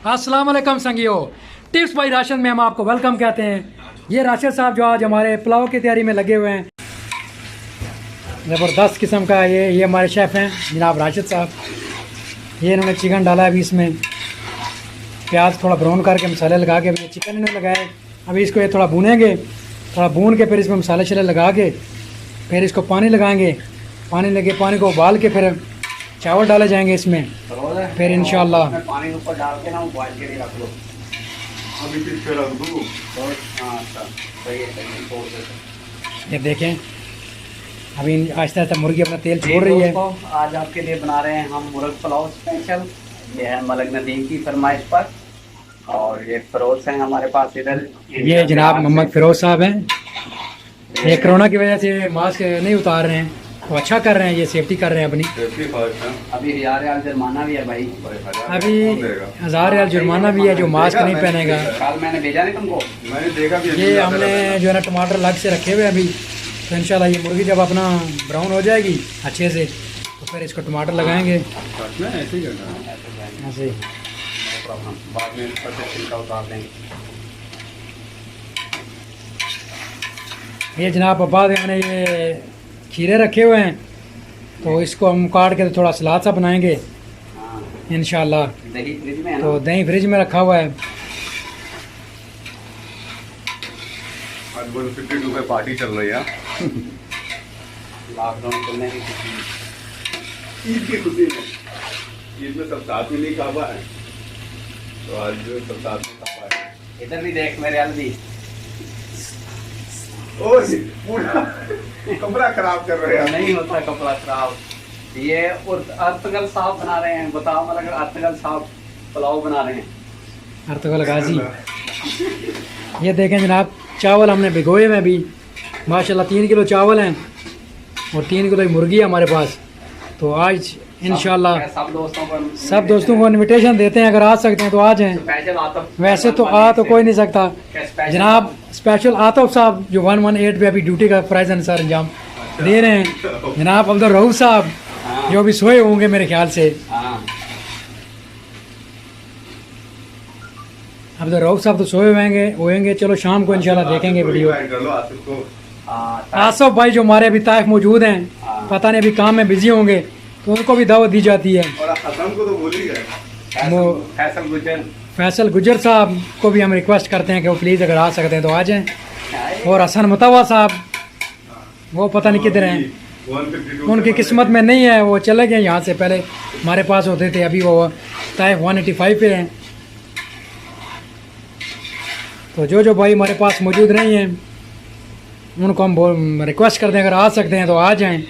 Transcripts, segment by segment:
अस्सलाम वालेकुम संगियो, tips by ration में हम आपको वेलकम कहते हैं। ये राशिद साहब जो आज हमारे पुलाव की तैयारी में लगे हुए हैं, ज़बरदस्त किस्म का ये हमारे शेफ़ हैं जनाब राशिद साहब। ये इन्होंने चिकन डाला है, अभी इसमें प्याज थोड़ा ब्राउन करके मसाले लगा के अभी चिकन इन्होंने लगाया। अभी इसको ये थोड़ा भूनेंगे, थोड़ा भून के फिर इसमें मसाले शले लगा के फिर इसको पानी लगाएंगे। पानी लगे पानी को उबाल के फिर चावल डाले जाएंगे इसमें, फिर इंशाल्लाह पानी ऊपर डाल के ना बॉइल के लिए रख लो। अभी किस पे रख दूँ? हाँ सही है। ये देखें अभी आहिस्ता आहिस्ता मुर्गी अपना तेल छोड़ रही है। आज आपके लिए बना रहे हैं हम मुर्ग पुलाव स्पेशल। ये है मलक नदीम की फरमाइश पर, और ये फिरोज हैं हमारे पास इधर। ये जनाब मोहम्मद फिरोज साहब हैं। ये कोरोना की वजह से मास्क नहीं उतार रहे हैं, तो अच्छा कर रहे हैं, ये सेफ्टी कर रहे हैं अपनी। अभी 1000 रियाल जुर्माना भी है भाई। अभी 1000 रियाल जुर्माना भी है जो मास्क नहीं पहनेगा। कल मैंने भेजा नहीं तुमको, मैंने देखा भी। ये हमने जो है ना टमाटर अलग से रखे हुए हैं अभी, तो इंशाल्लाह ये मुर्गी जब अपना ब्राउन हो जाएगी अच्छे से तो फिर इसको टमाटर लगाएंगे ऐसे ही। बाद में छिलका उतार देंगे। ये जनाब बाद में हमने ये खीरे रखे हुए हैं, तो इसको हम काट के तो थोड़ा सलाद सा बनाएंगे इंशाल्लाह। दही फ्रिज में है ना? तो दही फ्रिज में रखा हुआ है। आज 152 पे पार्टी चल रही है। लॉकडाउन खुलने की ईद की खुशी में, ईद में सब साथ में नहीं खा पाए, तो आज सब साथ में खा पाए। इधर भी देख मेरे हाल भी। ओह पूरा कमरा खराब कर रहे हैं। नहीं होता कपड़ा खराब। ये अर्तगल साहब बना रहे हैं। बताओ मतलब अर्तगल साहब पुलाव बना रहे हैं। अर्तुगल गाजी। ये देखें जनाब चावल हमने भिगोए हुए अभी माशाल्लाह 3 किलो चावल हैं और 3 किलो मुर्गी है हमारे पास। तो आज इंशाल्लाह सब दोस्तों को इनविटेशन देते हैं, अगर आ सकते हैं तो आ जाएं। वैसे तो आ तो कोई नहीं सकता जनाब। स्पेशल आतफ साहब जो 118 पे अभी ड्यूटी का फराइज अनुसार अंजाम दे रहे हैं। जनाब अब्दुल रऊफ साहब जो अभी सोए होंगे मेरे ख्याल से। अब्दुल रऊफ साहब तो सोए होंगे। चलो शाम को इंशाल्लाह देखेंगे वीडियो। आसफ भाई जो हमारे अभी ताइफ मौजूद हैं, पता नहीं अभी काम में बिजी होंगे, तो उनको भी दावत दी जाती है। और हसन को तो भूल ही गए। वो फैसल गुजर साहब को भी हम रिक्वेस्ट करते हैं कि वो प्लीज़ अगर आ सकते हैं तो आ जाएं। और हसन मुतवा साहब वो पता नहीं किधर हैं, 152 उनकी किस्मत में नहीं है, वो चले गए यहाँ से। पहले हमारे पास होते थे, अभी वो ताइफ 185 पे हैं। तो जो भाई हमारे पास मौजूद नहीं हैं उनको हम रिक्वेस्ट करते हैं अगर आ सकते हैं तो आ जाएं।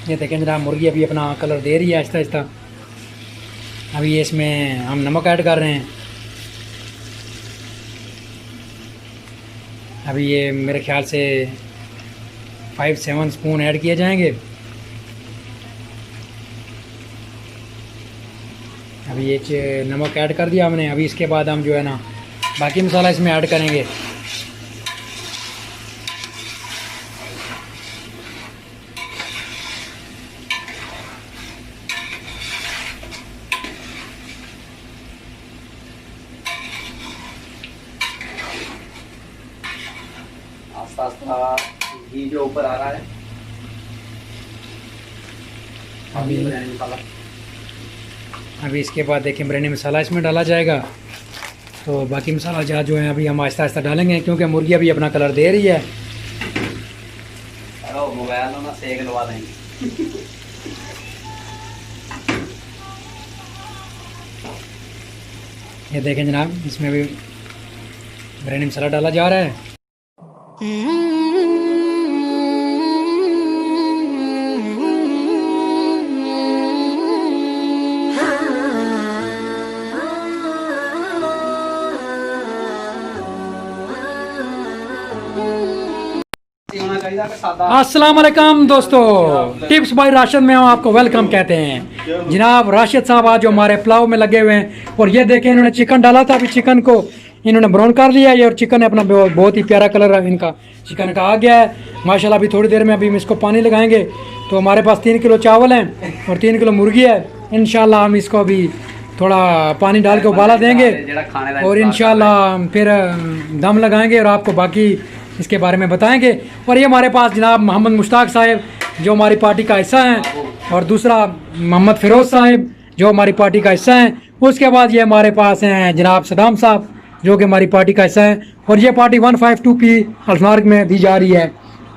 ये देखें जनाब मुर्गी अभी अपना कलर दे रही है आहिस्ता आहिस्ता। अभी ये इसमें हम नमक ऐड कर रहे हैं। अभी ये मेरे ख्याल से 5-7 स्पून ऐड किए जाएंगे। अभी ये नमक ऐड कर दिया हमने। अभी इसके बाद हम जो है ना बाकी मसाला इसमें ऐड करेंगे। आस्ता आस्ता घी जो ऊपर आ रहा है। अभी इसके बाद देखिए बिरयानी मसाला इसमें डाला जाएगा। तो बाकी मसाला जहाँ जो है अभी हम आहिस्ता आहिस्ता डालेंगे, क्योंकि मुर्गी अभी अपना कलर दे रही है। मोबाइल में सेक लगा देंगे। ये देखें जनाब इसमें भी बिरयानी मसाला डाला जा रहा है। अस्सलाम वालेकुम दोस्तों, टिप्स बाय राशिद में हम आपको वेलकम कहते हैं। जनाब राशिद साहब आज जो हमारे पुलाव में लगे हुए हैं, और ये देखें इन्होंने चिकन डाला था, अभी चिकन को इन्होंने ब्राउन कर लिया है और चिकन अपना बहुत ही प्यारा कलर इनका चिकन का आ गया है। माशाल्लाह अभी थोड़ी देर में अभी हम इसको पानी लगाएंगे। तो हमारे पास 3 किलो चावल हैं और 3 किलो मुर्गी है। इंशाल्लाह हम इसको अभी थोड़ा पानी डाल के उबाला देंगे और इंशाल्लाह फिर दम लगाएंगे और आपको बाकी इसके बारे में बताएंगे। और ये हमारे पास जनाब मोहम्मद मुश्ताक साहब जो हमारी पार्टी का हिस्सा हैं और दूसरा मोहम्मद फिरोज़ साहब जो हमारी पार्टी का हिस्सा हैं। उसके बाद ये हमारे पास हैं जनाब सदाम साहब जो कि हमारी पार्टी का हिस्सा है। और ये पार्टी 152P अल्फनार्क में दी जा रही है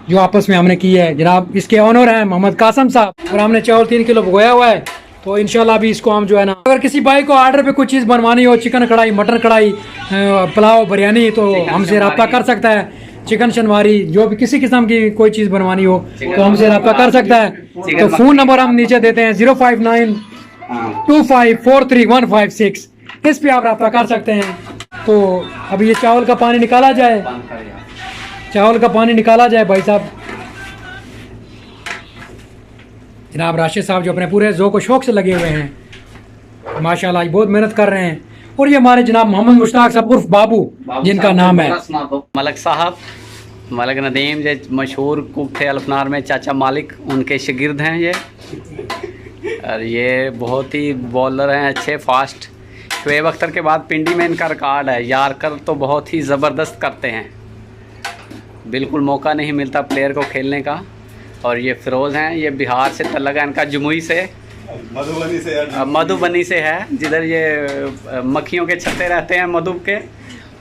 जो आपस में हमने की है। जनाब इसके ऑनर हैं मोहम्मद कासम साहब और हमने चावल 3 किलो भिगोया हुआ है। तो इंशाल्लाह अभी इसको हम जो है ना, अगर किसी भाई को ऑर्डर पे कोई चीज़ बनवानी हो, चिकन कढ़ाई, मटन कढ़ाई, पुलाव, बिरयानी, तो हमसे रब्ता कर सकता है। चिकन शनवारी, जो भी किसी किस्म की कोई चीज़ बनवानी हो तो हमसे रब्ता कर सकता है। तो फ़ोन नंबर हम नीचे देते हैं 05925431556, इस पे आप रब्ता कर सकते हैं। तो अभी ये चावल का पानी निकाला जाए, चावल का पानी निकाला जाए भाई साहब। जनाब राशिद साहब जो अपने पूरे ज़ौक़ व शौक़ से लगे हुए हैं, माशाल्लाह बहुत मेहनत कर रहे हैं। और ये हमारे जनाब मोहम्मद मुश्ताक साहब उर्फ बाबू जिनका नाम है। मलक साहब, मलक नदीम जो मशहूर कुक थे अल्फनार में, चाचा मालिक उनके शागिर्द हैं ये। और ये बहुत ही बॉलर हैं, अच्छे फास्ट। शुएब अख्तर के बाद पिंडी में इनका रिकॉर्ड है। यारकर तो बहुत ही ज़बरदस्त करते हैं, बिल्कुल मौका नहीं मिलता प्लेयर को खेलने का। और ये फिरोज़ हैं, ये बिहार से तल्लक है इनका, जमुई से, मधुबनी से है, जिधर ये मक्खियों के छत्ते रहते हैं मधु के,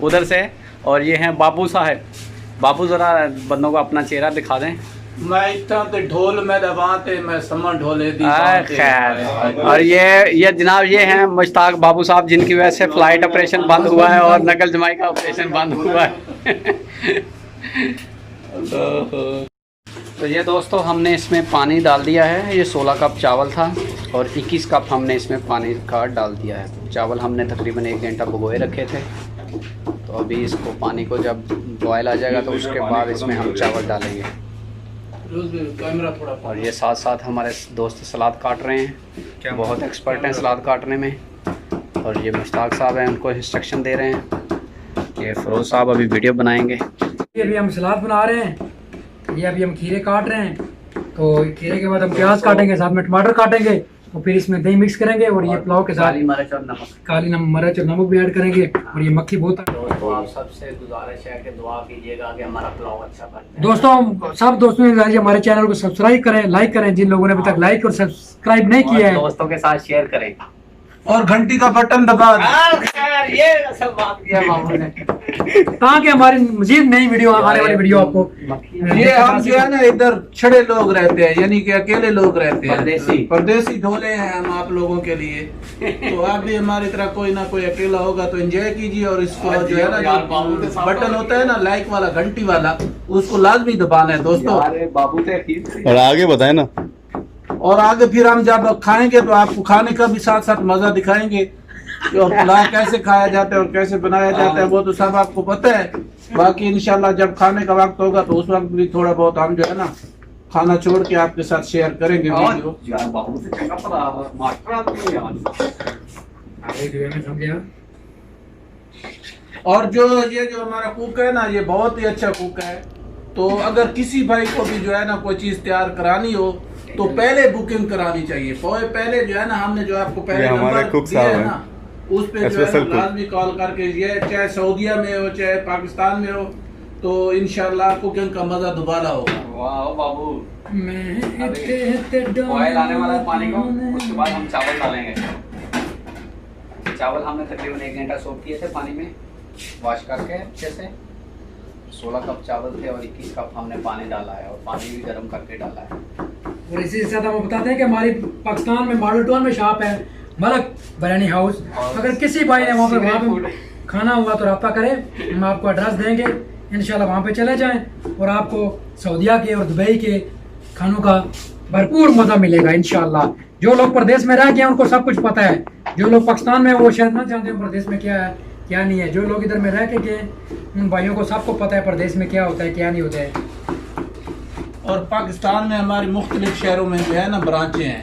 उधर से। और ये हैं बाबू साहब। बाबू ज़रा बंदों को अपना चेहरा दिखा दें। मैं इतना तो ढोल में दबाते मैं समझ ढोले दी खैर। और ये जनाब ये हैं मुश्ताक बाबू साहब जिनकी वजह से फ़्लाइट ऑपरेशन बंद हुआ है और नकल जमाई का ऑपरेशन बंद हुआ है। तो ये दोस्तों हमने इसमें पानी डाल दिया है। ये 16 कप चावल था और 21 कप हमने इसमें पानी का डाल दिया है। चावल हमने तकरीबन 1 घंटा भिगोए रखे थे। तो अभी इसको पानी को जब बॉयल आ जाएगा तो उसके बाद इसमें हम चावल डालेंगे। और ये साथ साथ हमारे दोस्त सलाद काट रहे हैं, बहुत एक्सपर्ट हैं सलाद काटने में। और ये मुश्ताक साहब हैं, उनको इंस्ट्रक्शन दे रहे हैं। ये फिरोज़ साहब अभी वीडियो बनाएंगे। ये अभी हम सलाद बना रहे हैं, ये अभी हम खीरे काट रहे हैं। तो खीरे के बाद हम प्याज काटेंगे, साथ में टमाटर काटेंगे और फिर इसमें दही मिक्स करेंगे और ये पुलाव के साथ काली मिर्च और नमक भी ऐड करेंगे। और ये मक्खी बहुत दोस्तों आप सबसे गुजारिश है कि दुआ कीजिएगा कि हमारा पुलाव अच्छा बनता है। दोस्तों सब दोस्तों ने हमारे चैनल को सब्सक्राइब करें, लाइक करें, जिन लोगों ने अभी तक लाइक और सब्सक्राइब नहीं किया है दोस्तों के साथ शेयर करें और घंटी का बटन दबा दें। ये असल बात किया बाबू ने, ताकि हमारी मजीद नई वीडियो आने वाली वीडियो आपको। ये हम जो है ना इधर छड़े लोग रहते हैं, यानी कि अकेले लोग रहते हैं, परदेसी ढोले हैं हम आप लोगों के लिए। तो आप भी हमारी तरह कोई ना कोई अकेला होगा तो एंजॉय कीजिए। और इसको जो है ना जो बटन होता है ना लाइक वाला, घंटी वाला, उसको लाजमी दबाना है दोस्तों। बाबू से और आगे बताए ना, और आगे फिर हम जब खाएंगे तो आपको खाने का भी साथ साथ मजा दिखाएंगे। जो पुलाव कैसे खाया जाता है और कैसे बनाया जाता है वो तो सब आपको पता है। बाकी इंशाल्लाह जब खाने का वक्त होगा तो उस वक्त भी थोड़ा बहुत हम जो है ना खाना छोड़ के आपके साथ शेयर करेंगे वीडियो। और जो ये जो हमारा कुक है ना, ये बहुत ही अच्छा कुक है। तो अगर किसी भाई को भी जो है ना कोई चीज तैयार करानी हो तो पहले बुकिंग करानी चाहिए। पहले जो है ना हमने जो आपको पहले नंबर दिया है ना उस पे जो है ना लाजमी कॉल करके, ये चाहे सऊदीया में हो चाहे पाकिस्तान में हो, तो इंशाल्लाह कुकिंग का मजा दोबारा होगा। वाह बाबू, बॉयल आने वाला है पानी को, उसके बाद हम चावल डालेंगे। चावल हमने तकरीबन 1 घंटा सोक किए थे पानी में, वॉश करके अच्छे से। 16 कप चावल थे और 21 कप हमने पानी डाला है और पानी भी गर्म करके डाला है। और इसी के साथ हम बताते हैं कि हमारी पाकिस्तान में मॉडल टाउन में शॉप है मलक बिरयानी हाउस। अगर किसी भाई ने वहाँ पे खाना हुआ तो रब्ता करें, हम आपको एड्रेस देंगे, इंशाल्लाह वहाँ पे चले जाएं और आपको सऊदीया के और दुबई के खानों का भरपूर मज़ा मिलेगा इंशाल्लाह। जो लोग प्रदेश में रह गए उनको सब कुछ पता है, जो लोग पाकिस्तान में वो शायद ना जानते हैं प्रदेश में क्या है क्या नहीं है। जो लोग इधर में रह के गए उन भाइयों को सबको पता है प्रदेश में क्या होता है क्या नहीं होता है। और पाकिस्तान में हमारे मुख्तलिफ शहरों में जो है ना ब्रांचें हैं,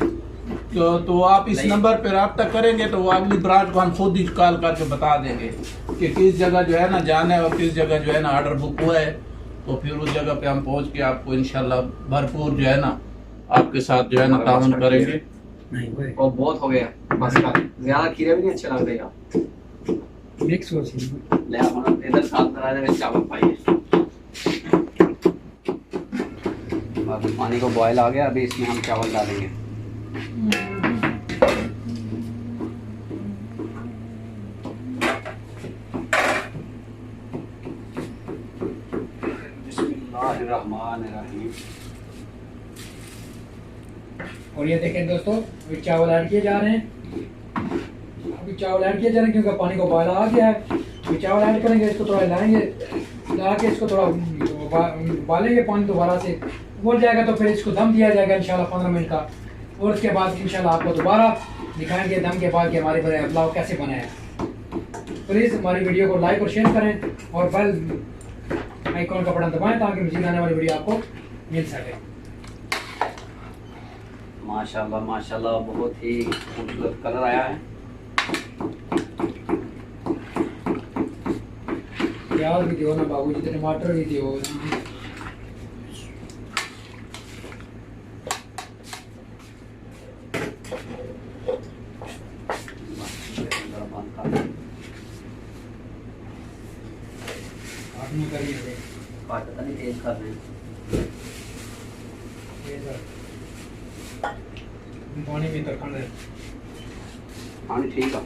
तो आप इस नंबर पर रब्ता करेंगे तो वो अगली ब्रांच को हम खुद ही कॉल करके बता देंगे कि किस जगह जो है ना जाना है और किस जगह जो है ना ऑर्डर बुक हुआ है। तो फिर उस जगह पे हम पहुंच के आपको इंशाल्लाह भरपूर जो है ना आपके साथ जो है ना ताउन करेंगे। नहीं भाई और बहुत हो गया बस का, ज्यादा खीरे भी नहीं अच्छे लग रहे यार। मिक्स हो सी ले हम इधर साथ करा देंगे चावल पाइए। अब पानी को बॉयल आ गया, अभी इसमें हम चावल डालेंगे। बिस्मिल्लाहिर्रहमानिर्रहीम। और ये देखें दोस्तों, अभी चावल ऐड किए जा रहे हैं। अभी चावल ऐड किए जा रहे हैं क्योंकि पानी को उबाल आ गया है। अभी चावल ऐड करेंगे, इसको थोड़ा हिलाएंगे, हिला के इसको थोड़ा उबालेंगे। पानी दोबारा से उबल जाएगा तो फिर इसको दम दिया जाएगा इंशाल्लाह 15 मिनट का। और उसके बाद इंशाल्लाह आपको दोबारा दिखाएंगे दम के बाद कि हमारे पुलाव कैसे बना है। प्लीज़ हमारी वीडियो को लाइक और शेयर करें और बेल आइकॉन का बटन दबाएं ताकि मज़ीद आने वाली वीडियो आपको मिल सके। माशाल्लाह माशाल्लाह, बहुत ही खूबसूरत कलर आया है। प्याज भी दियो ना बाबू जी, टमाटर भी दियो। पता नहीं तेज कर रहे हैं। पानी भी तो खंड है, पानी ठीक है,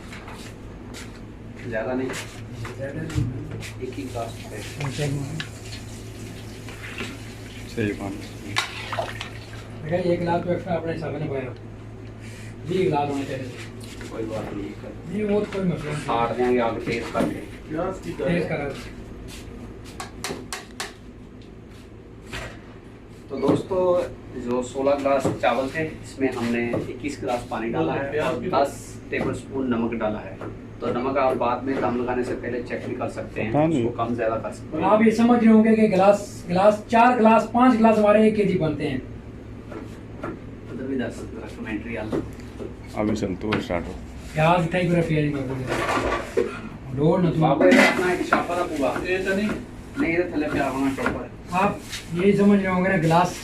ज़्यादा नहीं, एक ही ग्लास है। सही पानी देखा एक गिलास तो एक्स्ट्रा अपने हिसाब से पाया, 20 गिलास होने चाहिए। कोई बात नहीं, नहीं वो तो कोई मसला नहीं। काट देंगे आगे तेज करके। तेज करा। तो दोस्तों जो 16 गिलास चावल थे इसमें हमने 21 गिलास पानी डाला है और 10 टेबलस्पून नमक डाला है। तो नमक आप बाद में दम लगाने से पहले चेक भी कर सकते हैं, उसको कम ज़्यादा कर सकते हैं। आप ये समझ रहे होंगे कि गिलास 4 गिलास 5 गिलास हमारे 1 केजी बनते हैं। उधर भी 10 कमेंट्री आला अभी संतोष स्टार्ट हो प्याज इतना ही पूरा प्याज में बोल डोर न बाबू ये अपना एक शापर पूरा ये तो नहीं नहीं इधर थले पे आना चौपर। आप यही समझ रहे होंगे ना, गिलास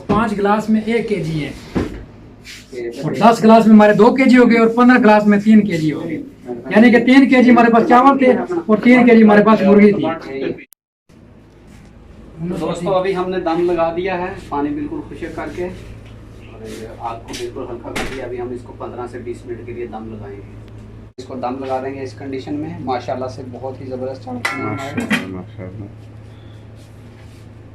5 गिलास में 1 केजी है और 10 गिलास में हमारे 2 केजी हो गए और 15 गिलास में 3 केजी हो गए। यानी कि 3 केजी हमारे पास चावल थे और 3 केजी हमारे पास मुर्गी थी। दोस्तों अभी हमने दम लगा दिया है, पानी बिल्कुल खुशक करके और आग को बिल्कुल हल्का कर दिया। अभी हम इसको 15 से 20 मिनट के लिए दम लगाएंगे। इसको दम लगा देंगे इस कंडीशन में। माशाल्लाह से बहुत ही ज़बरदस्त चावल।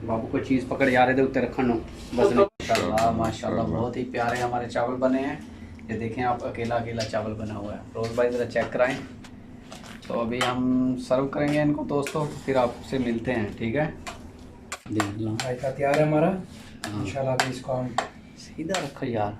बाबू को चीज़ पकड़ जा रहे थे उत्तर रखन बस। माशाल्लाह माशाल्लाह बहुत ही प्यारे हमारे चावल बने हैं। ये देखें आप, अकेला अकेला चावल बना हुआ है। रोज़ भाई ज़रा चेक कराएं। तो अभी हम सर्व करेंगे इनको दोस्तों, फिर आपसे मिलते हैं, ठीक है। देख लो रायता तैयार है हमारा। इंशाल्लाह अभी इसको हम सीधा रखो यार।